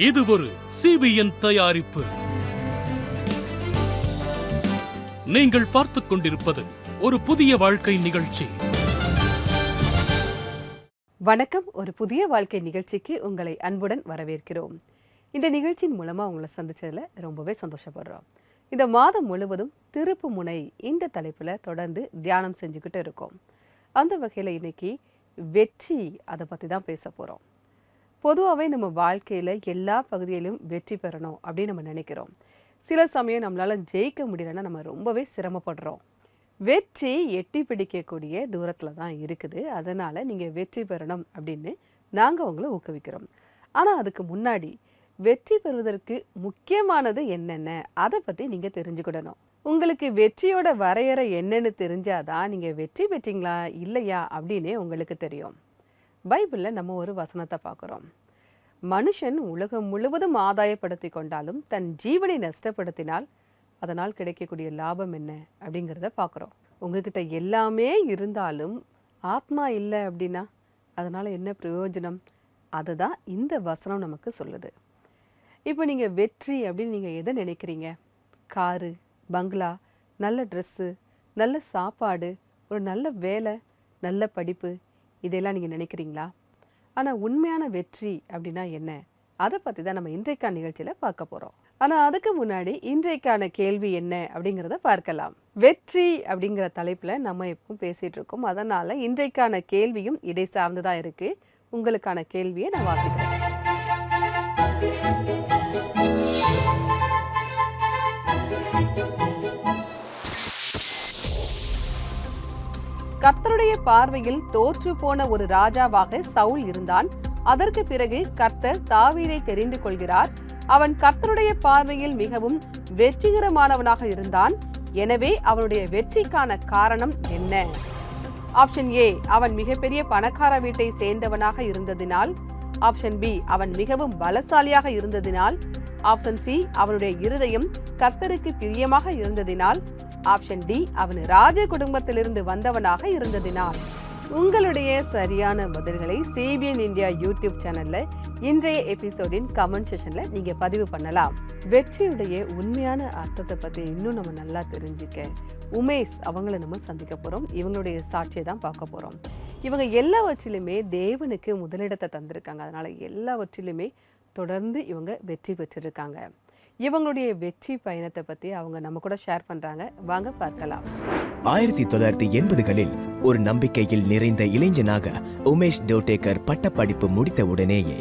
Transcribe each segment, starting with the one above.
இது ஒரு CBN தயாரிப்பு. நீங்கள் பார்த்துக் கொண்டிருப்பது ஒரு புதிய வாழ்க்கை நிகழ்ச்சி. வணக்கம். ஒரு புதிய வாழ்க்கை நிகழ்ச்சிக்கு உங்களை அன்புடன் வரவேற்கிறோம். இந்த நிகழ்ச்சியின் மூலமா உங்களை சந்திச்சதுல ரொம்பவே சந்தோஷப்படுறோம். இந்த மாதம் முழுவதும் திருப்பு முனை இந்த தலைப்புல தொடர்ந்து தியானம் செஞ்சுக்கிட்டு இருக்கோம். அந்த வகையில இன்னைக்கு வெற்றி, அதை பத்தி தான் பேச போறோம். பொதுவாகவே நம்ம வாழ்க்கையில் எல்லா பகுதியிலும் வெற்றி பெறணும் அப்படின்னு நம்ம நினைக்கிறோம். சில சமயம் நம்மளால் ஜெயிக்க முடியலன்னா நம்ம ரொம்பவே சிரமப்படுறோம். வெற்றி எட்டி பிடிக்கக்கூடிய தூரத்தில் தான் இருக்குது. அதனால் நீங்கள் வெற்றி பெறணும் அப்படின்னு நாங்கள் உங்களை ஊக்குவிக்கிறோம். ஆனால் அதுக்கு முன்னாடி வெற்றி பெறுவதற்கு முக்கியமானது என்னென்ன, அதை பற்றி நீங்கள் தெரிஞ்சுக்கிடணும். உங்களுக்கு வெற்றியோட வரையறை என்னன்னு தெரிஞ்சாதான் நீங்கள் வெற்றி பெற்றீங்களா இல்லையா அப்படின்னு உங்களுக்கு தெரியும். பைபிளில் நம்ம ஒரு வசனத்தை பார்க்குறோம். மனுஷன் உலகம் முழுவதும் ஆதாயப்படுத்தி கொண்டாலும் தன் ஜீவனை நஷ்டப்படுத்தினால் அதனால் கிடைக்கக்கூடிய லாபம் என்ன அப்படிங்கிறத பார்க்குறோம். உங்ககிட்ட எல்லாமே இருந்தாலும் ஆத்மா இல்லை அப்படின்னா அதனால் என்ன பிரயோஜனம்? அதுதான் இந்த வசனம் நமக்கு சொல்லுது. இப்போ நீங்கள் வெற்றி அப்படின்னு நீங்கள் எதை நினைக்கிறீங்க? காரு, பங்களா, நல்ல ட்ரெஸ்ஸு, நல்ல சாப்பாடு, ஒரு நல்ல வேலை, நல்ல படிப்பு, இதெல்லாம் நீங்கள் நினைக்கிறீங்களா? ஆனால் உண்மையான வெற்றி அப்படின்னா என்ன? அதை பற்றி தான் நம்ம இன்றைக்கான நிகழ்ச்சியில் பார்க்க போகிறோம். ஆனால் அதுக்கு முன்னாடி இன்றைக்கான கேள்வி என்ன அப்படிங்கிறத பார்க்கலாம். வெற்றி அப்படிங்கிற தலைப்பில் நம்ம எப்பவும் பேசிகிட்டு இருக்கோம். அதனால் இன்றைக்கான கேள்வியும் இதை சார்ந்து தான் இருக்குது. உங்களுக்கான கேள்வியை நான் வாசிக்கிறேன். கர்த்தருடைய பார்வையில் தோற்று போன ஒரு ராஜாவாக சவுல் இருந்தான். அதற்கு பிறகு கர்த்தர் தாவீதை தெரிந்து கொள்கிறார். அவன் கர்த்தருடைய பார்வையில் மிகவும் வெற்றிகரமானவனாக இருந்தான். எனவே அவனுடைய வெற்றிக்கான காரணம் என்ன? ஆப்ஷன் ஏ, அவன் மிகப்பெரிய பணக்கார வீட்டை சேர்ந்தவனாக இருந்ததினால். ஆப்ஷன் பி, அவன் மிகவும் பலசாலியாக இருந்ததினால். ஆப்ஷன் சி, அவனுடைய இருதயம் கர்த்தருக்கு பிரியமாக இருந்ததினால். ஆப்ஷன் டி, அவன் ராஜ குடும்பத்திலிருந்து வந்தவனாக இருந்ததினால். உங்களுடைய சரியான பதில்களை CBN இந்தியா யூடியூப் சேனல்ல இன்றைய எபிசோடின் கமெண்ட் செஷன்ல நீங்க பதிவு பண்ணலாம். வெற்றியுடைய உண்மையான அர்த்தத்தை பத்தி இன்னும் நம்ம நல்லா தெரிஞ்சுக்க உமேஷ் அவங்கள நம்ம சந்திக்க போறோம். இவங்களுடைய சாட்சியை தான் பார்க்க போறோம். இவங்க எல்லாவற்றிலுமே தேவனுக்கு முதலிடத்தை தந்திருக்காங்க. அதனால எல்லாவற்றிலுமே தொடர்ந்து இவங்க வெற்றி பெற்றிருக்காங்க. இவங்களுடைய வெற்றி பயணத்தை பத்தி அவங்க நம்ம கூட ஷேர் பண்றாங்க. வாங்க பார்க்கலாம். 1980களில் ஒரு நம்பிக்கையில் நிறைந்த இளைஞனாக உமேஷ் டோடேக்கர் பட்டப்படிப்பு முடித்த உடனேயே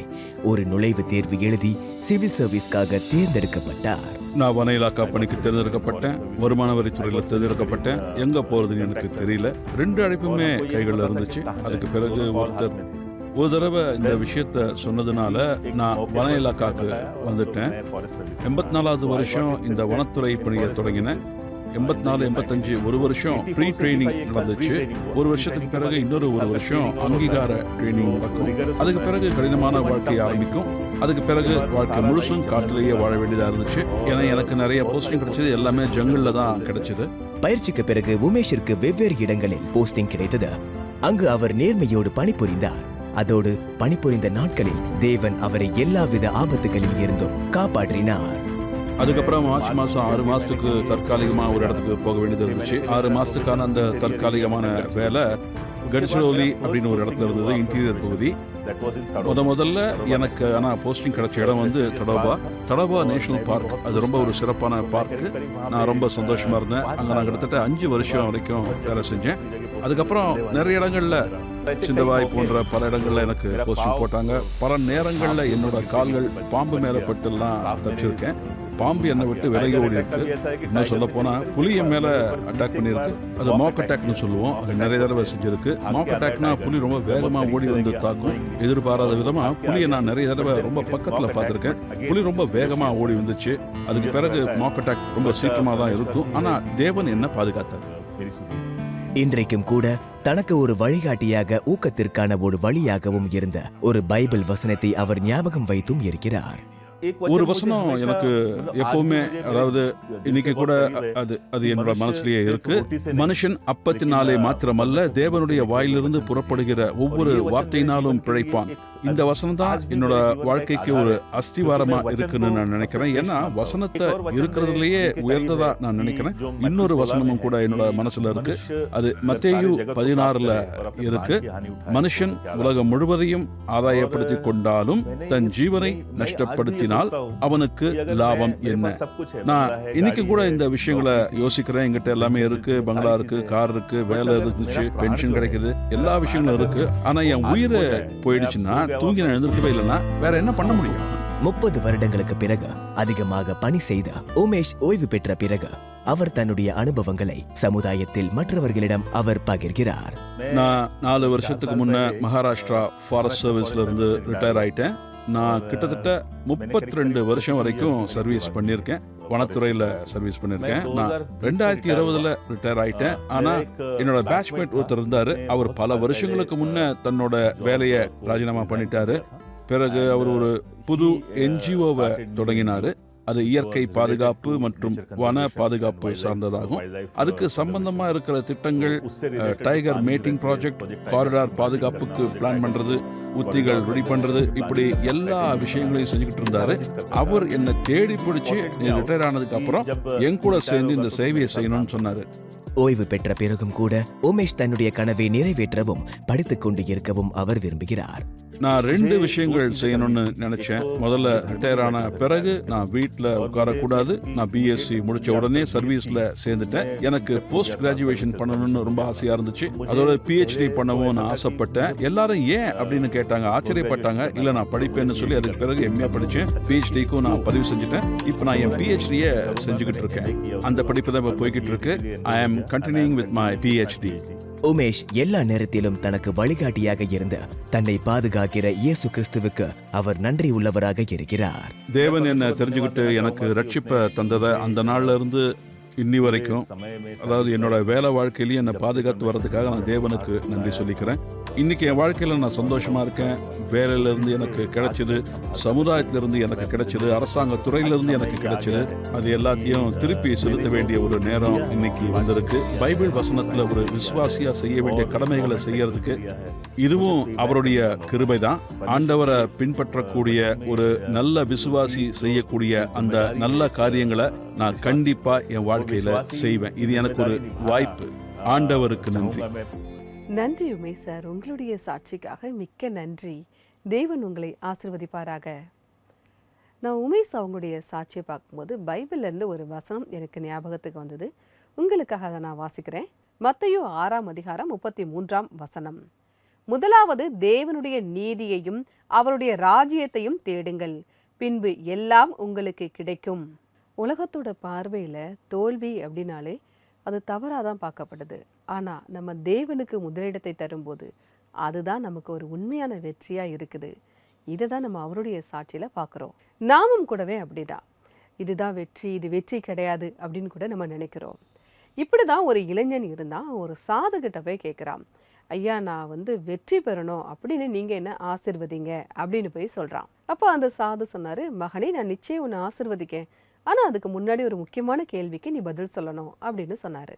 ஒரு நுழைவுத் தேர்வு எழுதி சிவில் சர்வீஸ்க்காக தேர்ந்தெடுக்கப்பட்டார். நான் வன இலாக்கா பணிக்கு தேர்ந்தெடுக்கப்பட்டேன். வருமான வரித்துறையில் தேர்ந்தெடுக்கப்பட்டேன். எங்க போறதுன்னு எனக்கு தெரியல. 2 அழைப்புமே கைகளில் இருந்துச்சு. அதுக்கு பிறகு ஒரு தடவை இந்த விஷயத்த சொன்னதுனால நான் வன இலாக்காக்கு வந்துட்டேன். 84வது வருஷம் இந்த வனத்துறை பணியை தொடங்கினேன். 84, 85 ஒரு வருஷம் ப்ரீ ட்ரைனிங் நடந்துச்சு. ஒரு வருஷத்துக்கு பிறகு இன்னொரு ஒரு வருஷம் அங்கீகார ட்ரைனிங் நடக்கும். அதுக்கு பிறகு கடினமான வாழ்க்கை ஆரம்பிக்கும். அதுக்கு பிறகு வாழ்க்கை முழுசும் காட்டிலேயே வாழ வேண்டியதாக இருந்துச்சு. ஏன்னா எனக்கு நிறைய போஸ்டிங் கிடைச்சது எல்லாமே ஜங்கிள்ல தான் கிடைச்சது. பயிற்சிக்கு பிறகு உமேஷிற்கு வெவ்வேறு இடங்களில் போஸ்டிங் கிடைத்தது. அங்கு அவர் நேர்மையோடு பணிபுரிந்தார். அதோடு பணிபுரிந்த நாட்களில் தேவன் அவரை எல்லாவித ஆபத்துகளில் இருந்தும் காப்பாற்றினார். அதுக்கப்புறம் மார்ச் மாதம் 6 மாதத்துக்கு தற்காலிகமாக ஒரு இடத்துக்கு போக வேண்டியது இருந்துச்சு. 6 மாதத்துக்கான அந்த தற்காலிகமான வேலை கடிச்சரோலி அப்படின்னு ஒரு இடத்துல இருந்தது, இன்டீரியர் பகுதி. முதல்ல எனக்கு ஆனால் போஸ்டிங் கிடைச்ச இடம் வந்து தடோபா நேஷனல் பார்க். அது ரொம்ப ஒரு சிறப்பான பார்க்கு. நான் ரொம்ப சந்தோஷமா இருந்தேன். அங்கே நான் கிட்டத்தட்ட 5 வருஷம் வரைக்கும் வேலை செஞ்சேன். அதுக்கப்புறம் நிறைய இடங்கள்ல சிந்தவாய் போன்ற பல இடங்கள்ல எனக்கு போஸ்டிங் போட்டாங்க. பல நேரங்கள்ல என்னோட கால்கள் பாம்பு மேல பட்டுலாம் தச்சிருக்கேன். பாம்பு என்னை விட்டு விலகி ஓடி இருக்கு. இன்னும் சொல்ல போனா புலி என் மேல அட்டாக் பண்ணிருக்கு. அது மாக் அட்டாக்னு சொல்லுவோம். அது நிறைய தடவை செஞ்சிருக்கு. மாக் அட்டாக்னா புலி ரொம்ப வேகமா ஓடி வந்து தாக்கும். எதிர்பாராத விதமா புலியை நான் நிறைய தடவை ரொம்ப பக்கத்துல பார்த்திருக்கேன். புலி ரொம்ப வேகமா ஓடி வந்துச்சு. அதுக்கு பிறகு மாக் அட்டாக் ரொம்ப சீக்கிரமா தான் இருக்கும். ஆனா தேவன் என்ன பாதுகாத்தார். இன்றைக்கும் கூட தனக்கு ஒரு வழிகாட்டியாக, ஊக்கத்திற்கான ஒரு வழியாகவும் இருந்த ஒரு பைபிள் வசனத்தை அவர் ஞாபகம் வைத்தும் இருக்கிறார். ஒரு வசனம் எனக்கு எப்பவுமே, அதாவது இன்னைக்கு கூட அது என்னோட மனசுலயே இருக்கு. மனுஷன் அப்பத்தினாலே மாத்திரமல்ல, தேவனுடைய வாயிலிருந்து புறப்படுகிற ஒவ்வொரு வார்த்தையினாலும் பிழைப்பான். இந்த வசனம் தான் என்னோட வாழ்க்கைக்கு ஒரு அஸ்திவாரமா இருக்குன்னு நான் நினைக்கிறேன். ஏன்னா வசனத்தை இருக்கிறதுலயே உயர்ந்ததா நான் நினைக்கிறேன். இன்னொரு வசனமும் கூட என்னோட மனசுல இருக்கு. அது மத்தேயு 16 இருக்கு. மனுஷன் உலகம் முழுவதையும் ஆதாயப்படுத்திக் கொண்டாலும் தன் ஜீவனை நஷ்டப்படுத்தினால் அவனுக்கு லாபம் என்ன? நான் இன்னைக்கு கூட இந்த விஷயங்களை யோசிக்கிறேன். என்கிட்ட எல்லாமே இருக்கு, பங்களா இருக்கு, கார் இருக்கு, வேலை இருந்துச்சு, பென்ஷன் கிடைக்குது, எல்லா விஷயங்களும் இருக்கு. ஆனா என் உயிரை போயிடுச்சுன்னா, தூங்கி நான் எழுந்திருக்கவே இல்லைன்னா வேற என்ன பண்ண முடியும்? 30 வருடங்களுக்கு பிறகு அதிகமாக பணி செய்த உமேஷ் ஓய்வு பெற்ற பிறகு அவர் தன்னுடைய அனுபவங்களை சமுதாயத்தில் மற்றவர்களிடம் அவர் பகிர்கிறார். நான் 4 வருஷத்துக்கு முன்ன மகாராஷ்டிரா ஃபாரஸ்ட் சர்வீஸ்ல இருந்து ரிட்டையர் ஆயிட்டேன். நான் கிட்டத்தட்ட 32 வருஷம் வரைக்கும் சர்வீஸ் பண்ணியிருக்கேன். வனத்துறையில சர்வீஸ் பண்ணியிருக்கேன். நான் 2020 ரிட்டையர் ஆயிட்டேன். ஆனா என்னோட பேட்ச்மேட் ஒருத்தர் இருந்தாரு. அவர் பல வருஷங்களுக்கு முன்ன தன்னோட வேலையை ராஜினாமா பண்ணிட்டாரு. பிறகு அவர் ஒரு புது என்ஜிஓவை தொடங்கினாரு. அது இயற்கை பாதுகாப்பு மற்றும் வன பாதுகாப்பு சார்ந்ததாகும். அதுக்கு சம்பந்தமா இருக்கிற திட்டங்கள், டைகர் மேட்டிங் ப்ராஜெக்ட், காரிடார் பாதுகாப்புக்கு பிளான் பண்றது, உத்திகள் ரெடி பண்றது, இப்படி எல்லா விஷயங்களையும் செஞ்சுக்கிட்டு இருந்தாரு. அவர் என்னை தேடி பிடிச்சு, நீ ரிட்டையர் ஆனதுக்கு அப்புறம் என் கூட சேர்ந்து இந்த சேவையை செய்யணும்னு சொன்னாரு. ஓய்வு பெற்ற பிறகும் கூட உமேஷ் தன்னுடைய கனவை நிறைவேற்றவும் படித்துக் கொண்டு இருக்கவும் அவர் விரும்புகிறார். நான் 2 விஷயங்கள் செய்யணும்னு நினைச்சேன். முதல்ல ரிட்டையர் ஆன பிறகு நான் வீட்டில் உட்காரக்கூடாது. நான் பிஎஸ்சி முடிச்ச உடனே சர்வீஸ்ல சேர்ந்துட்டேன். எனக்கு போஸ்ட் கிராஜுவேஷன் பண்ணணும்னு ரொம்ப ஆசையா இருந்துச்சு. அதோட PhD பண்ணவும் நான் ஆசைப்பட்டேன். எல்லாரும் ஏன் அப்படின்னு கேட்டாங்க, ஆச்சரியப்பட்டாங்க. இல்ல நான் படிப்பேன்னு சொல்லி அதுக்கு பிறகு MA படிச்சேன். PhDக்கும் நான் பதிவு செஞ்சுட்டேன். இப்போ நான் என் PhD-ய செஞ்சுக்கிட்டு இருக்கேன். அந்த படிப்பு தான் இப்போ போய்கிட்டு இருக்கு. I am continuing with my PhD. Umesh எல்லா நேரத்திலும் தனக்கு வழிகாட்டியாக இருந்து தன்னை பாதுகாக்கிற இயேசு கிறிஸ்துவுக்கு அவர் நன்றி உள்ளவராக இருக்கிறார். தேவன் என்ன தெரிஞ்சுக்கிட்டு எனக்கு ரட்சிப்பை தந்ததை அந்த நாள்ல இருந்து இன்னி வரைக்கும், அதாவது என்னோட வேலை வாழ்க்கையிலேயே என்னை பாதுகாத்து வர்றதுக்காக நான் தேவனுக்கு நன்றி சொல்லிக்கிறேன். இன்னைக்கு என் வாழ்க்கையில நான் சந்தோஷமா இருக்கேன். வேலையில இருந்து எனக்கு கிடைச்சது, சமுதாயத்திலிருந்து எனக்கு கிடைச்சது, அரசாங்க துறையிலிருந்து எனக்கு கிடைச்சது, அது எல்லாத்தையும் திருப்பி செலுத்த வேண்டிய ஒரு நேரம் இன்னைக்கு வந்திருக்கு. பைபிள் வசனத்துல ஒரு விசுவாசியா செய்ய வேண்டிய கடமைகளை செய்யறதுக்கு இதுவும் அவருடைய கிருபை தான். ஆண்டவரை பின்பற்றக்கூடிய ஒரு நல்ல விசுவாசி செய்யக்கூடிய அந்த நல்ல காரியங்களை நான் கண்டிப்பா என் வாழ்க்கையில செய்வேன். இது எனக்கு ஒரு வாய்ப்பு. ஆண்டவருக்கு நன்றி. நன்றி உமேஷ் சார், உங்களுடைய சாட்சிக்காக மிக்க நன்றி. தேவன் உங்களை ஆசீர்வதிப்பாராக. நான் உமேஷ் அவங்களுடைய சாட்சியை பார்க்கும்போது பைபிள்லேருந்து ஒரு வசனம் எனக்கு ஞாபகத்துக்கு வந்தது. உங்களுக்காக அதை நான் வாசிக்கிறேன். மத்தேயு 6ஆம் அதிகாரம் 33ஆம் வசனம். முதலாவது தேவனுடைய நீதியையும் அவருடைய ராஜ்யத்தையும் தேடுங்கள், பின்பு எல்லாம் உங்களுக்கு கிடைக்கும். உலகத்தோட பார்வையில் தோல்வி அப்படின்னாலே அது தவறாக தான் பார்க்கப்படுது. ஆனால் நம்ம தேவனுக்கு முதலிடத்தை தரும்போது அதுதான் நமக்கு ஒரு உண்மையான வெற்றியாக இருக்குது. இதை தான் நம்ம அவருடைய சாட்சியில் பார்க்குறோம். நாமும் கூடவே அப்படிதான், இதுதான் வெற்றி, இது வெற்றி கிடையாது அப்படின்னு கூட நம்ம நினைக்கிறோம். இப்படி தான் ஒரு இளைஞன் இருந்தால் ஒரு சாதுகிட்ட போய் கேட்குறான், ஐயா நான் வெற்றி பெறணும் அப்படின்னு நீங்கள் என்ன ஆசிர்வதிங்க அப்படின்னு போய் சொல்கிறான். அப்போ அந்த சாது சொன்னார், மகனே நான் நிச்சயம் உன்னை ஆசிர்வதிக்கேன், ஆனால் அதுக்கு முன்னாடி ஒரு முக்கியமான கேள்விக்கு நீ பதில் சொல்லணும் அப்படின்னு சொன்னார்.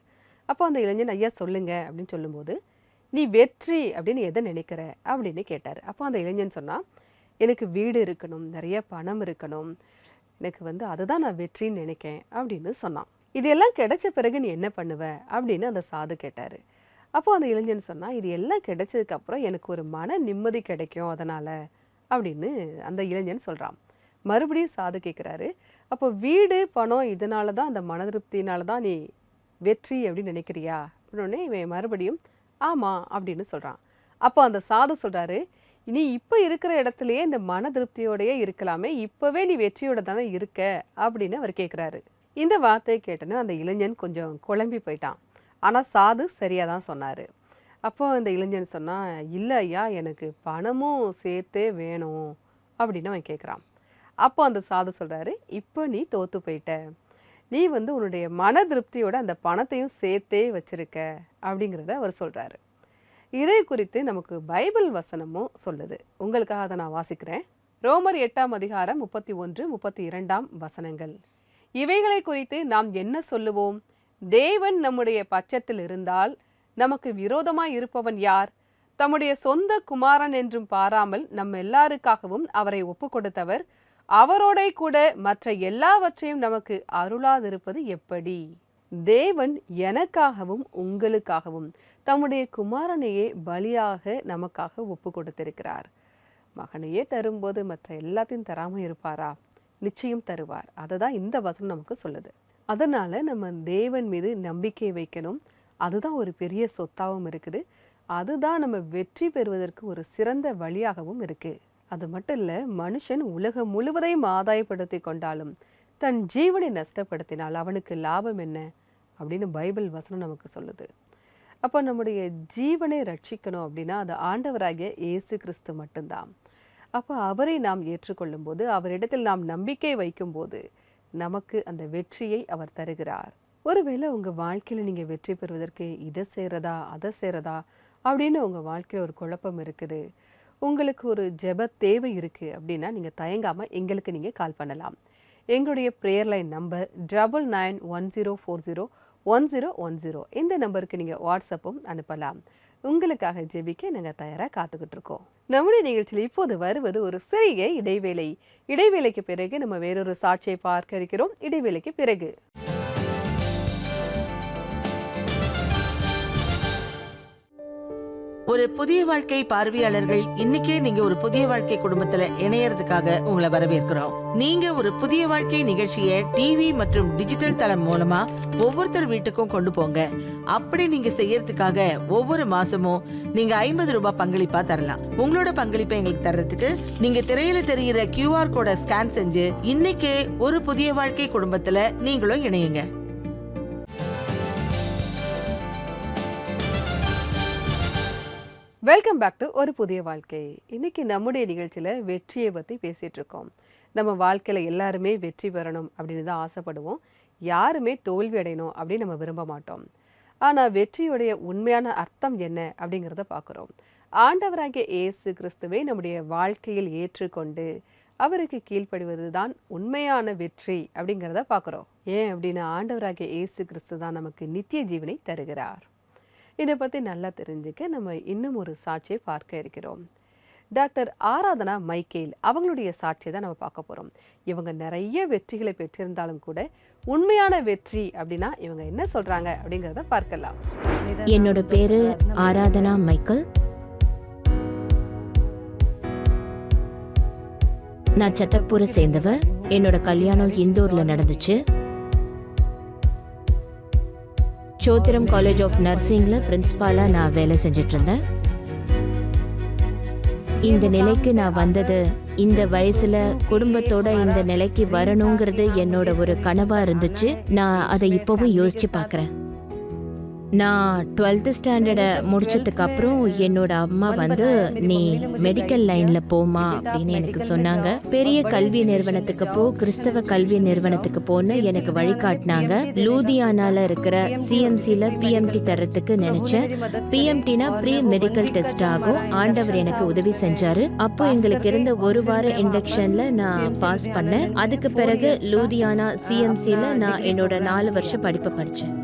அப்போ அந்த இளைஞன் ஐயா சொல்லுங்க அப்படின்னு சொல்லும்போது, நீ வெற்றி அப்படின்னு எதை நினைக்கிற அப்படின்னு கேட்டார். அப்போ அந்த இளைஞன் சொன்னால், எனக்கு வீடு இருக்கணும், நிறைய பணம் இருக்கணும், எனக்கு அதுதான் நான் வெற்றின்னு நினைக்கேன் அப்படின்னு சொன்னான். இதெல்லாம் கிடைச்ச பிறகு நீ என்ன பண்ணுவ அப்படின்னு அந்த சாது கேட்டார். அப்போ அந்த இளைஞன் சொன்னால், இது எல்லாம் கிடைச்சதுக்கப்புறம் எனக்கு ஒரு மன நிம்மதி கிடைக்கும் அதனால் அப்படின்னு அந்த இளைஞன் சொல்கிறான். மறுபடியும் சாது கேட்குறாரு, அப்போ வீடு பணம் இதனால தான், அந்த மன திருப்தினால தான் நீ வெற்றி அப்படின்னு நினைக்கிறியா அப்படின்னே இவன் மறுபடியும் ஆமாம் அப்படின்னு சொல்கிறான். அப்போ அந்த சாது சொல்கிறாரு, நீ இப்போ இருக்கிற இடத்துலையே இந்த மன திருப்தியோடையே இருக்கலாமே, இப்போவே நீ வெற்றியோட தானே இருக்க அப்படின்னு அவர் கேட்குறாரு. இந்த வார்த்தையை கேட்டோன்னே அந்த இளைஞன் கொஞ்சம் குழம்பி போயிட்டான். ஆனால் சாது சரியாக தான் சொன்னார். அப்போ அந்த இளைஞன் சொன்னான், இல்லை ஐயா எனக்கு பணமும் சேர்த்தே வேணும் அப்படின்னு அவன் கேட்குறான். அப்போ அந்த சாது சொல்கிறாரு, இப்போ நீ தோற்று போயிட்ட, நீ உன்னுடைய மன திருப்தியோட அந்த பணத்தையும் சேர்த்தே வச்சிருக்க அப்படிங்கிறத அவர் சொல்கிறாரு. இதை குறித்து நமக்கு பைபிள் வசனமும் சொல்லுது. உங்களுக்காக அதை நான் வாசிக்கிறேன். ரோமர் 8ஆம் அதிகாரம் 31, 32 வசனங்கள். இவைகளை குறித்து நாம் என்ன சொல்லுவோம்? தேவன் நம்முடைய பட்சத்தில் இருந்தால் நமக்கு விரோதமாய் இருப்பவன் யார்? தம்முடைய சொந்த குமாரன் என்றும் பாராமல் நம் எல்லாருக்காகவும் அவரை ஒப்பு கொடுத்தவர் அவரோட கூட மற்ற எல்லாவற்றையும் நமக்கு அருளாதிருப்பது எப்படி? தேவன் எனக்காகவும் உங்களுக்காகவும் தம்முடைய குமாரனையே பலியாக நமக்காக ஒப்பு கொடுத்திருக்கிறார். மகனையே தரும்போது மற்ற எல்லாத்தையும் தராமல் இருப்பாரா? நிச்சயம் தருவார். அதை தான் இந்த வசனம் நமக்கு சொல்லுது. அதனால நம்ம தேவன் மீது நம்பிக்கை வைக்கணும். அதுதான் ஒரு பெரிய சொத்தாகவும் இருக்குது. அதுதான் நம்ம வெற்றி பெறுவதற்கு ஒரு சிறந்த வழியாகவும் இருக்கு. அது மட்டும் இல்லை, மனுஷன் உலகம் முழுவதையும் ஆதாயப்படுத்தி கொண்டாலும் தன் ஜீவனை நஷ்டப்படுத்தினால் அவனுக்கு லாபம் என்ன அப்படின்னு பைபிள் வசனம் நமக்கு சொல்லுது. அப்போ நம்முடைய ஜீவனை ரட்சிக்கணும் அப்படின்னா அது ஆண்டவராகிய இயேசு கிறிஸ்து மட்டும்தான். அப்போ அவரை நாம் ஏற்றுக்கொள்ளும் போது, அவரிடத்தில் நாம் நம்பிக்கை வைக்கும்போது நமக்கு அந்த வெற்றியை அவர் தருகிறார். ஒருவேளை உங்கள் வாழ்க்கையில் நீங்கள் வெற்றி பெறுவதற்கு இதை செய்கிறதா அதை செய்கிறதா அப்படின்னு உங்கள் வாழ்க்கையில் ஒரு குழப்பம் இருக்குது, உங்களுக்கு ஒரு ஜெப தேவை இருக்குது அப்படின்னா நீங்கள் தயங்காமல் எங்களுக்கு நீங்கள் கால் பண்ணலாம். எங்களுடைய ப்ரேயர் லைன் நம்பர் 9910401010. இந்த நம்பருக்கு நீங்கள் வாட்ஸ்அப்பும் அனுப்பலாம். உங்களுக்காக ஜெபிக்க நாங்கள் தயாராக காத்துக்கிட்டு இருக்கோம். நம்முடைய நிகழ்ச்சியில் இப்போது வருவது ஒரு சிறிய இடைவேளை. இடைவேளைக்கு பிறகு நம்ம வேறொரு சாட்சியை பார்க்க இருக்கிறோம். இடைவேளைக்கு பிறகு ஒரு புதிய வாழ்க்கை பார்வையாளர்கள், இன்னைக்கே நீங்க ஒரு புதிய வாழ்க்கை குடும்பத்துல இணையறதுக்காக உங்களை வரவேற்கிறோம். நீங்க ஒரு புதிய வாழ்க்கை நிகழ்ச்சியை டிவி மற்றும் டிஜிட்டல் தளம் மூலமா ஒவ்வொருத்தர் வீட்டுக்கும் கொண்டு போங்க. அப்படி நீங்க செய்யறதுக்காக ஒவ்வொரு மாசமும் நீங்க 50 ரூபாய் பங்களிப்பா தரலாம். உங்களோட பங்களிப்பை எங்களுக்கு தர்றதுக்கு நீங்க திரையில தெரிகிற QR கோடை ஸ்கேன் செஞ்சு இன்னைக்கே ஒரு புதிய வாழ்க்கை குடும்பத்துல நீங்களும் இணையுங்க. வெல்கம் பேக் டு ஒரு புதிய வாழ்க்கை. இன்னைக்கு நம்முடைய நிகழ்ச்சியில் வெற்றியை பற்றி பேசிகிட்டு இருக்கோம். நம்ம வாழ்க்கையில் எல்லாருமே வெற்றி பெறணும் அப்படின்னு தான் ஆசைப்படுவோம். யாருமே தோல்வி அடையணும் அப்படின்னு நம்ம விரும்ப மாட்டோம். ஆனால் வெற்றியுடைய உண்மையான அர்த்தம் என்ன அப்படிங்கிறத பார்க்குறோம். ஆண்டவராகிய இயேசு கிறிஸ்துவை நம்முடைய வாழ்க்கையில் ஏற்றுக்கொண்டு அவருக்கு கீழ்ப்படிவது தான் உண்மையான வெற்றி அப்படிங்கிறத பார்க்குறோம். ஏன் அப்படின்னா ஆண்டவராகிய இயேசு கிறிஸ்து தான் நமக்கு நித்திய ஜீவனை தருகிறார். இதை பற்றி நல்லா தெரிஞ்சுக்க நம்ம இன்னும் ஒரு சாட்சியை பார்க்க இருக்கிறோம். டாக்டர் ஆராதனா மைக்கேல் அவங்களுடைய சாட்சியை தான் நம்ம பார்க்க போகிறோம். இவங்க நிறைய வெற்றிகளை பெற்றிருந்தாலும் கூட உண்மையான வெற்றி அப்படின்னா இவங்க என்ன சொல்கிறாங்க அப்படிங்கிறத பார்க்கலாம். என்னோட பேரு ஆராதனா மைக்கேல். நான் சத்தக்பூரை சேர்ந்தவ. என்னோட கல்யாணம் இந்தூர்ல நடந்துச்சு. சோத்திரம் காலேஜ் ஆஃப் நர்சிங்ல பிரின்சிபாலா நான் வேலை செஞ்சுட்டு இருந்தேன். இந்த நிலைக்கு நான் வந்தது, இந்த வயசுல குடும்பத்தோட இந்த நிலைக்கு வரணுங்கிறது என்னோட ஒரு கனவா இருந்துச்சு. நான் அதை இப்பவும் யோசிச்சு பார்க்குறேன். நான் 12th ஸ்டாண்டர்டை முடிச்சதுக்கு அப்புறம் என்னோட அம்மா வந்து நீ மெடிக்கல் லைன்ல போமா அப்படின்னு எனக்கு சொன்னாங்க. பெரிய கல்வி நிறுவனத்துக்கு போ, கிறிஸ்தவ கல்வி நிறுவனத்துக்கு போன்னு எனக்கு வழிகாட்டினாங்க. லூதியானால இருக்கிற CMCல PMT தரத்துக்கு நினைச்சேன். PMTனா ப்ரீ மெடிக்கல் டெஸ்ட் ஆகும். ஆண்டவர் எனக்கு உதவி செஞ்சாரு. அப்போ எங்களுக்கு இருந்த ஒரு வார இண்டக்ஷன்ல நான் பாஸ் பண்ணேன். அதுக்கு பிறகு லூதியானா CMCல நான் என்னோட 4 வருஷ படிப்பை படிச்சேன்.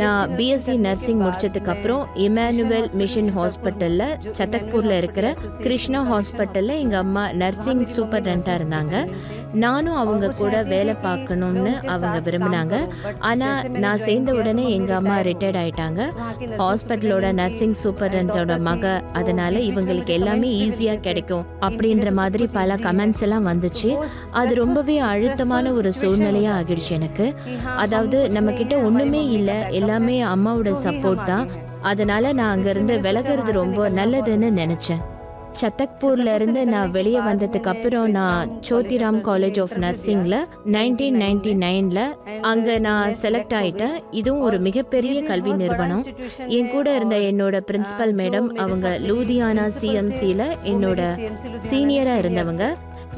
நான் BSc நர்சிங் முடிச்சதுக்கு அப்புறம் இமானுவேல் மிஷன் ஹாஸ்பிட்டல்ல சத்தக்பூர்ல இருக்கிற கிருஷ்ணா ஹாஸ்பிட்டல்ல எங்க அம்மா நர்சிங் சூப்பர்டென்ட்டா இருந்தாங்க. நானும் அவங்க கூட வேலை பார்க்கணும்னு அவங்க விரும்பினாங்க. ஆனா நான் சேர்ந்த உடனே எங்க அம்மா ரிட்டையர்ட் ஆயிட்டாங்க. ஹாஸ்பிட்டலோட நர்சிங் சூப்பர்டென்ட்டோட மக, அதனால இவங்களுக்கு எல்லாமே ஈஸியா கிடைக்கும் அப்படின்ற மாதிரி பல கமெண்ட்ஸ் எல்லாம் வந்துச்சு. அது ரொம்பவே அழுத்தமான ஒரு சூழ்நிலையா ஆகிடுச்சு எனக்கு. அதாவது நம்ம கிட்ட ஒண்ணுமே இல்லை, எல்லாமே அம்மாவோட சப்போர்ட் தான். அதனால நான் அங்கிருந்து விலகிறது ரொம்ப நல்லதுன்னு நினைச்சேன். சத்தக்பூர்ல இருந்து நான் வெளியே வந்ததுக்கு அப்புறம் நான் சோத்திராம் காலேஜ் ஆஃப் நர்சிங்ல 1999ல அங்க நான் செலக்ட் ஆயிட்டேன். இதுவும் ஒரு மிகப்பெரிய கல்வி நிறுவனம். என் கூட இருந்த என்னோட பிரின்சிபல் மேடம் அவங்க லூதியானா CMCல என்னோட சீனியரா இருந்தவங்க.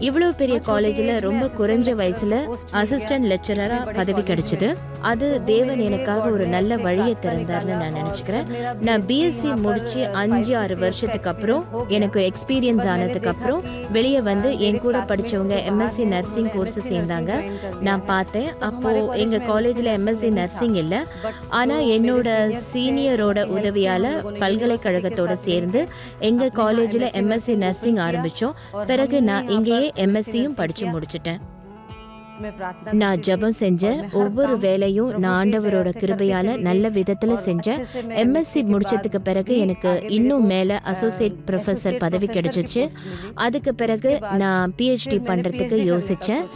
இவ்வளவு பெரிய காலேஜ்ல ரொம்ப குறைஞ்ச வயசுல அசிஸ்டன்ட் லெக்சரரா பதவி கிடைச்சது. அது தேவன் எனக்காக ஒரு நல்ல வழியை திறந்தார்னு நான் நினைச்சுக்கிறேன். நான் பிஎஸ்சி முடிச்சு 5-6 வருஷத்துக்கு அப்புறம் எனக்கு எக்ஸ்பீரியன்ஸ் ஆனதுக்கு அப்புறம் வெளியே வந்து என் கூட படிச்சவங்க எம்எஸ்சி நர்சிங் கோர்ஸ் சேர்ந்தாங்க. நான் பார்த்தேன், அப்போ எங்க காலேஜ்ல எம்எஸ்சி நர்சிங் இல்லை. ஆனா என்னோட சீனியரோட உதவியால பல்கலைக்கழகத்தோட சேர்ந்து எங்க காலேஜ்ல எம்எஸ்சி நர்சிங் ஆரம்பிச்சோம். பிறகு நான் இங்கேயே எம்எஸ்சியும் படிச்சு முடிச்சிட்டேன். நான் ஜெபம் செஞ்சேன். ஒவ்வொரு வேலையும் நான் ஆண்டவரோட கிருபையால நல்ல விதத்துல செஞ்சேன். எம்எஸ்சி முடிச்சதுக்கு பிறகு எனக்கு இன்னும் மேல அசோசியேட் ப்ரொஃபசர் பதவி கிடைச்சிச்சு. அதுக்கு பிறகு நான் பிஹெச்டி பண்றதுக்கு யோசிச்சேன்.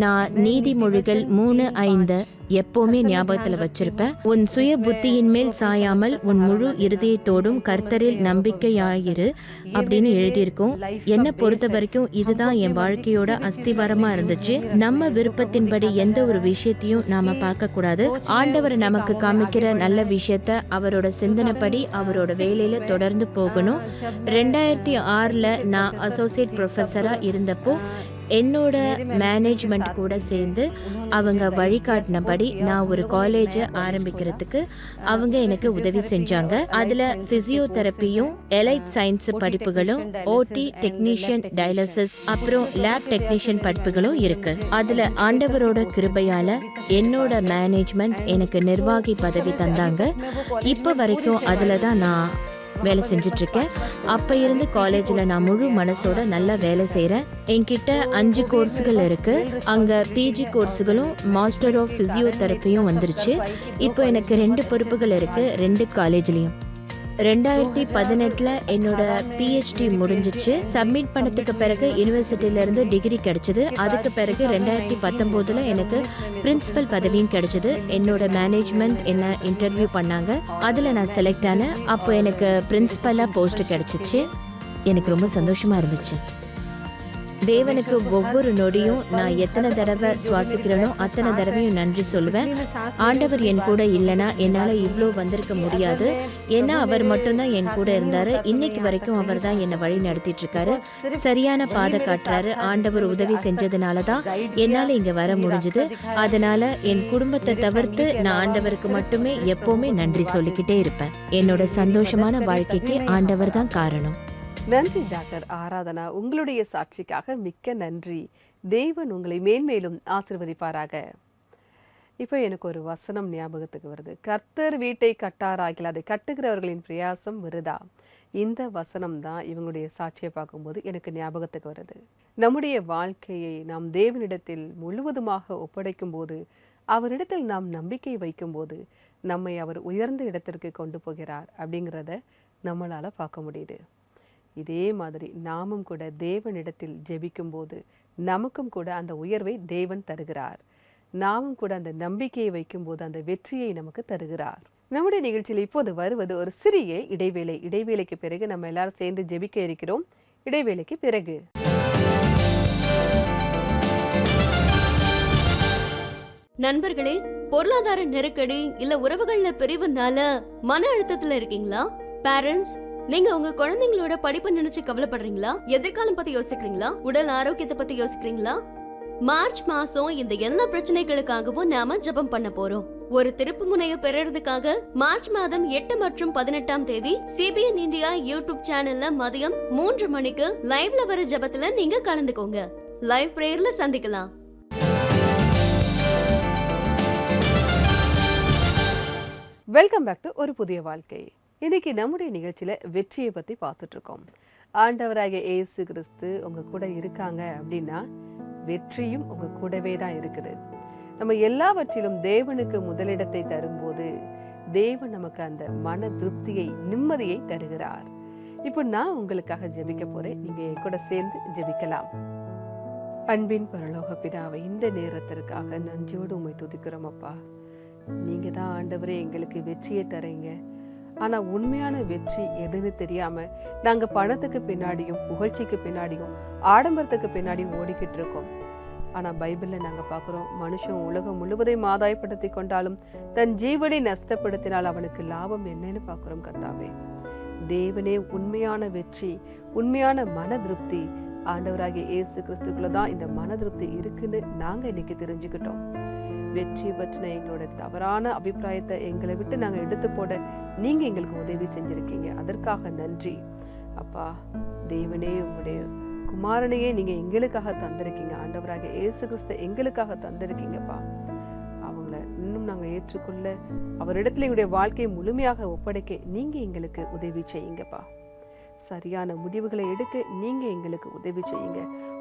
நான் நீதிமொழிகள் 3:5 எப்பவுமே ஞாபகத்துல வச்சிருப்பேன். உன் சுய புத்தியின் மேல் சாயாமல் உன் முழு இருதயத்தோடும் கர்த்தரில் நம்பிக்கையாயிரு அப்படின்னு எழுதியிருக்கோம். என்னை பொறுத்த வரைக்கும் இதுதான் என் வாழ்க்கையோட அஸ்திவாரமா இருந்துச்சு. நம்ம விருப்பத்தின்படி எந்த ஒரு விஷயத்தையும் நாம பார்க்க கூடாது. ஆண்டவர் நமக்கு காமிக்கிற நல்ல விஷயத்த அவரோட சிந்தனைப்படி அவரோட வேலையில தொடர்ந்து போகணும். 2006 நான் அசோசியேட் ப்ரொஃபஸரா இருந்தப்போ என்னோட மேனேஜ்மெண்ட் கூட சேர்ந்து அவங்க வழிகாட்டினபடி நான் ஒரு காலேஜ் ஆரம்பிக்கிறதுக்கு அவங்க எனக்கு உதவி செஞ்சாங்க. அதுல பிசியோதெரப்பியும் எலைட் சயின்ஸ் படிப்புகளும் ஓடி டெக்னீஷியன் டயாலிசிஸ் அப்புறம் லேப் டெக்னீஷியன் படிப்புகளும் இருக்கு. அதுல ஆண்டவரோட கிருபையால என்னோட மேனேஜ்மெண்ட் எனக்கு நிர்வாகி பதவி தந்தாங்க. இப்ப வரைக்கும் அதுல தான் நான் வேலை செஞ்சுட்டு இருக்கேன். அப்ப இருந்து காலேஜ்ல நான் முழு மனசோட நல்லா வேலை செய்யறேன். என்கிட்ட 5 கோர்ஸுகள் இருக்கு. அங்க பிஜி கோர்ஸுகளும் மாஸ்டர் ஆஃப் பிசியோதெரப்பியும் வந்துருச்சு. இப்போ எனக்கு 2 பொறுப்புகள் இருக்கு 2 காலேஜ்லயும். 2018 என்னோட பிஹெச்டி முடிஞ்சிச்சு. சப்மிட் பண்ணதுக்கு பிறகு யூனிவர்சிட்டியில இருந்து டிகிரி கிடைச்சது. அதுக்கு பிறகு 2019 எனக்கு பிரின்சிபல் பதவியும் கிடைச்சது. என்னோட மேனேஜ்மெண்ட் என்ன இன்டர்வியூ பண்ணாங்க. அதுல நான் செலக்ட் ஆனேன். அப்போ எனக்கு பிரின்சிபலா போஸ்ட் கிடைச்சிச்சு. எனக்கு ரொம்ப சந்தோஷமா இருந்துச்சு. தேவனுக்கு ஒவ்வொரு நொடியும் நான் எத்தனை தடவை சுவாசிக்கிறேனோ அத்தனை தடவையும் நன்றி சொல்லுவேன். ஆண்டவர் என் கூட இல்லைன்னா என்னால இவ்வளோ வந்திருக்க முடியாது. ஏன்னா அவர் மட்டும்தான் என் கூட இருந்தாரு. இன்னைக்கு வரைக்கும் அவர் தான் என்னை வழி நடத்திட்டு இருக்காரு. சரியான பாதை காட்டுறாரு. ஆண்டவர் உதவி செஞ்சதுனாலதான் என்னால இங்க வர முடிஞ்சது. அதனால என் குடும்பத்தை தவிர்த்து நான் ஆண்டவருக்கு மட்டுமே எப்பவுமே நன்றி சொல்லிக்கிட்டே இருப்பேன். என்னோட சந்தோஷமான வாழ்க்கைக்கு ஆண்டவர் தான் காரணம். நன்றி டாக்டர் ஆராதனா, உங்களுடைய சாட்சிக்காக மிக்க நன்றி. தேவன் உங்களை மேன்மேலும் ஆசீர்வதிப்பாராக. இப்போ எனக்கு ஒரு வசனம் ஞாபகத்துக்கு வருது. கர்த்தர் வீட்டை கட்டாராகில் அதை கட்டுகிறவர்களின் பிரயாசம் விருதா. இந்த வசனம் தான் இவங்களுடைய சாட்சியை பார்க்கும்போது எனக்கு ஞாபகத்துக்கு வருது. நம்முடைய வாழ்க்கையை நாம் தேவனிடத்தில் முழுவதுமாக ஒப்படைக்கும் போது, அவரிடத்தில் நாம் நம்பிக்கை வைக்கும்போது நம்மை அவர் உயர்ந்த இடத்திற்கு கொண்டு போகிறார் அப்படிங்கிறத நம்மளால பார்க்க முடியுது. இதே மாதிரி நாமும் கூட தேவனிடத்தில் ஜெபிக்கும் போது நமக்கும் கூட அந்த உயர்வை தேவன் தருகிறார். நாமும் கூட அந்த நம்பிக்கையை வைக்கும் போது அந்த வெற்றியை நமக்கு தருகிறார். நம்முடைய நிகழ்ச்சியில் இப்போது வருவது ஒரு சிறிய இடைவேளை. இடைவேளைக்கு பிறகு நம்ம எல்லாரும் சேர்ந்து ஜெபிக்க இருக்கிறோம். இடைவேளைக்கு பிறகு நண்பர்களே, பொருளாதார நெருக்கடி இல்ல உறவுகள்ல பிரிவுனால மன அழுத்தத்துல இருக்கீங்களா? பேரண்ட்ஸ், நீங்க உங்க குழந்தைங்களோட படிப்பை நினைச்சு கவலைப்படுறீங்களா? எதிர்காலம் பத்தி யோசிக்கிறீங்களா? உடல் ஆரோக்கியத்தை பத்தி யோசிக்கிறீங்களா? மார்ச் மாசம் இந்த எல்லா பிரச்சனைகளுக்காகவும் நாம ஜெபம் பண்ண போறோம். ஒரு திருப்பு முனையை பெறறதுக்காக மார்ச் மாதம் 8 மற்றும் 18ஆம் தேதி CBN இந்தியா யூடியூப் சேனல்ல மதியம் 3 மணிக்கு லைவ்ல வர ஜெபத்துல நீங்க கலந்துக்கோங்க. லைவ் பிரேயர்ல சந்திக்கலாம். வெல்கம் பேக் டு ஒரு புதிய வாழ்க்கை. இன்னைக்கு நம்முடைய நிகழ்ச்சியில வெற்றியை பத்தி பார்த்துட்டு இருக்கோம். ஆண்டவராகிய இயேசு கிறிஸ்து உங்க கூட இருக்காங்க அப்படின்னா வெற்றியும் உங்க கூடவே தான் இருக்குது. நம்ம எல்லாவற்றிலும் தேவனுக்கு முதலிடத்தை தரும்போது தேவன் நமக்கு அந்த மன திருப்தியை, நிம்மதியை தருகிறார். இப்போ நான் உங்களுக்காக ஜெபிக்க போறேன். நீங்க என் கூட சேர்ந்து ஜெபிக்கலாம். அன்பின் பரலோக பிதாவை, இந்த நேரத்திற்காக நன்றியோடு உம்மை துதிக்கிறோம் அப்பா. நீங்க தான் ஆண்டவரே எங்களுக்கு வெற்றியை தரீங்க. ஆனா உண்மையான வெற்றி எதுன்னு தெரியாம நாங்க பணத்துக்கு பின்னாடியும் புகழ்ச்சிக்கு பின்னாடியும் ஆடம்பரத்துக்கு பின்னாடியும் ஓடிக்கிட்டு இருக்கோம். ஆனா பைபிள்ல நாங்க பாக்குறோம், மனுஷன் உலகம் முழுவதையும் ஆதாயப்படுத்தி கொண்டாலும் தன் ஜீவனை நஷ்டப்படுத்தினால் அவனுக்கு லாபம் என்னன்னு பாக்குறோம். கர்த்தாவே, தேவனே உண்மையான வெற்றி, உண்மையான மன திருப்தி ஆண்டவராகிய இயேசு கிறிஸ்துக்குள்ள தான் இந்த மன திருப்தி இருக்குன்னு நாங்க இன்னைக்கு தெரிஞ்சுக்கிட்டோம். வெற்றி பற்றின எங்களோட தவறான அபிப்பிராயத்தை எங்களை விட்டு நாங்க எடுத்து போட நீங்க எங்களுக்கு உதவி செஞ்சிருக்கீங்க. அதற்காக நன்றி அப்பா. தேவனே, உங்களுடைய குமாரனையே நீங்க எங்களுக்காக தந்திருக்கீங்க. ஆண்டவராகிய இயேசு கிறிஸ்து எங்களுக்காக தந்திருக்கீங்கப்பா. அவங்கள இன்னும் நாங்க ஏற்றுக்கொள்ள, அவரிடத்துல எங்களுடைய வாழ்க்கையை முழுமையாக ஒப்படைக்க நீங்க எங்களுக்கு உதவி செய்யுங்கப்பா. சரியான முடிவுகளை எடுக்க நீங்க எங்களுக்கு உதவி செய்யுங்க.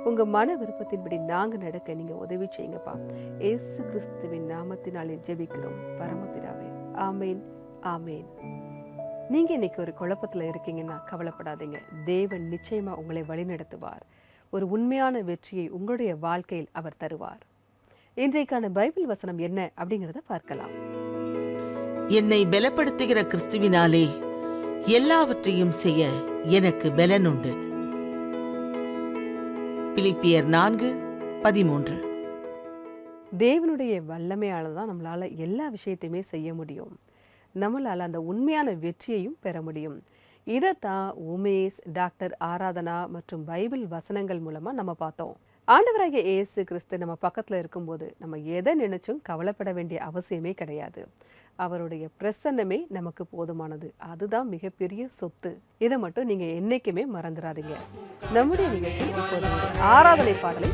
உங்க மன விருப்பத்தின்படி நாங்க நடக்க நீங்க உதவி செய்யுங்கப்பா. இயேசு கிறிஸ்துவின் நாமத்தினாலே ஜெபிக்கிறோம் பரமபிதாவே. ஆமேன், ஆமேன். நீங்க இன்னைக்கு ஒரு குழப்பத்துல இருக்கீங்கன்னா கவலைப்படாதீங்க. தேவன் நிச்சயமா உங்களை வழிநடத்துவார். ஒரு உண்மையான வெற்றியை உங்களுடைய வாழ்க்கையில் அவர் தருவார். இன்றைக்கான பைபிள் வசனம் என்ன அப்படிங்கறத பார்க்கலாம். என்னை பலப்படுத்துகிற கிறிஸ்துவினாலே எல்லாவற்றையும் செய்ய எனக்கு பலன் உண்டு. பிலிப்பியர் 4:13. தேவனுடைய வல்லமையால தான் நம்மளால எல்லா விஷயத்தையுமே செய்ய முடியும். நம்மளால அந்த உண்மையான வெற்றியையும் பெற முடியும். இதைத்தான் உமேஷ், டாக்டர் ஆராதனா மற்றும் பைபிள் வசனங்கள் மூலமா நம்ம பார்த்தோம். ஆண்டவராகிய இயேசு கிறிஸ்து நம்ம பக்கத்துல இருக்கும்போது நம்ம எதை நினைச்சும் கவலைப்பட வேண்டிய அவசியமே கிடையாது. அவருடைய பிரசன்னமே நமக்கு போதுமானது. அதுதான் மிகப்பெரிய சொத்து. இதை மட்டும் நீங்க என்னைக்குமே மறந்துடாதீங்க. நம்முடைய நிகழ்ச்சி இப்போது ஆராதனை பாடலை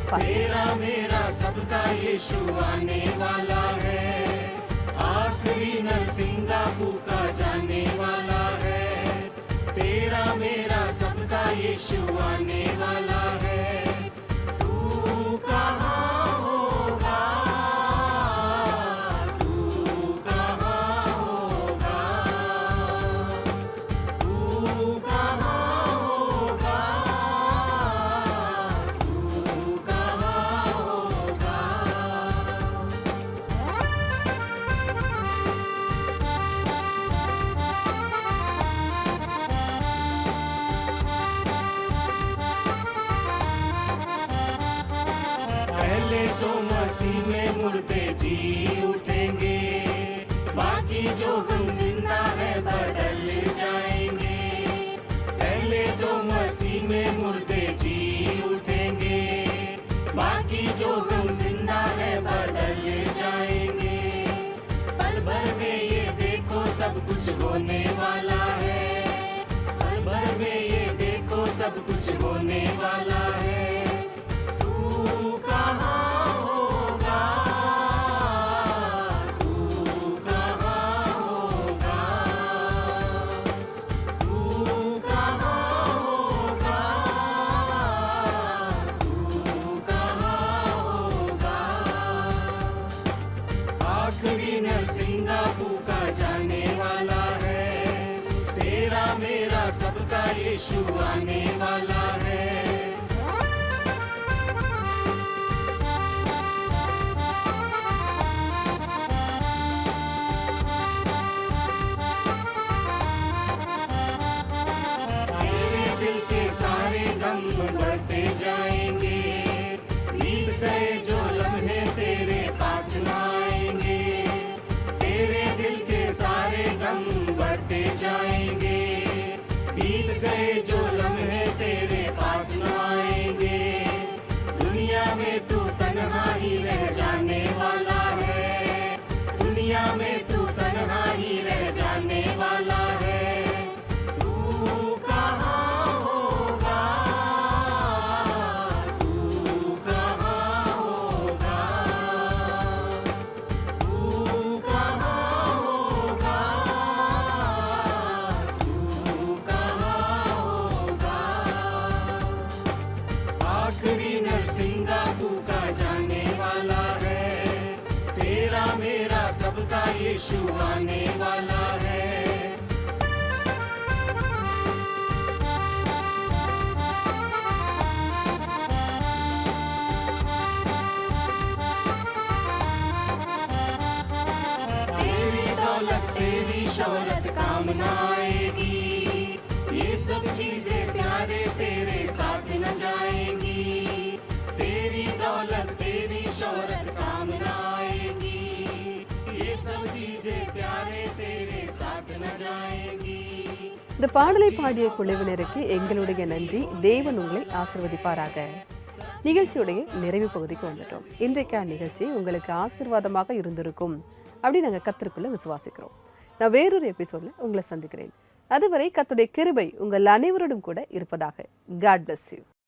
यीशु आने वाला है। तेरे दिल के सारे गम बढ़ते जाएंगे, बीत गए जो लम्हे तेरे पास न आएंगे। तेरे दिल के सारे गम बढ़ते जाएंगे, बीत गए जो लम्हे तेरे पास न आएंगे। दुनिया में तू तन्हा ही रह जाने वाला है, दुनिया में तू तन्हा ही रह जाने वाला है। तू कहाँ होगा, तू कहाँ होगा, तू कहाँ होगा, तू कहाँ होगा। आखिरी नरसिंगा फूका जाने वाला है, तेरा मेरा सबका यीशु आने वाला है। तेरी दौलत तेरी शोहरत काम न आएगी, ये सब चीजें प्यारे तेरे साथ न जाएंगी। तेरी दौलत तेरी शोहरत काम न आएगी, ये सब चीजें प्यारे तेरे साथ न जाएंगी। இந்த பாடலை பாடிய குழுவினருக்கு எங்களுடைய நன்றி. தேவன் உங்களை ஆசீர்வதிப்பாராக. நிகழ்ச்சியுடைய நிறைவு பகுதிக்கு வந்துட்டோம். இன்றைக்கான நிகழ்ச்சி உங்களுக்கு ஆசீர்வாதமாக இருந்திருக்கும் அப்படி நாங்கள் கர்த்தருக்குள்ள விசுவாசிக்கிறோம். நான் வேறொரு எபிசோட்ல உங்களை சந்திக்கிறேன். அதுவரை கர்த்தருடைய கிருபை உங்கள் அனைவரோடும் கூட இருப்பதாக. God bless you.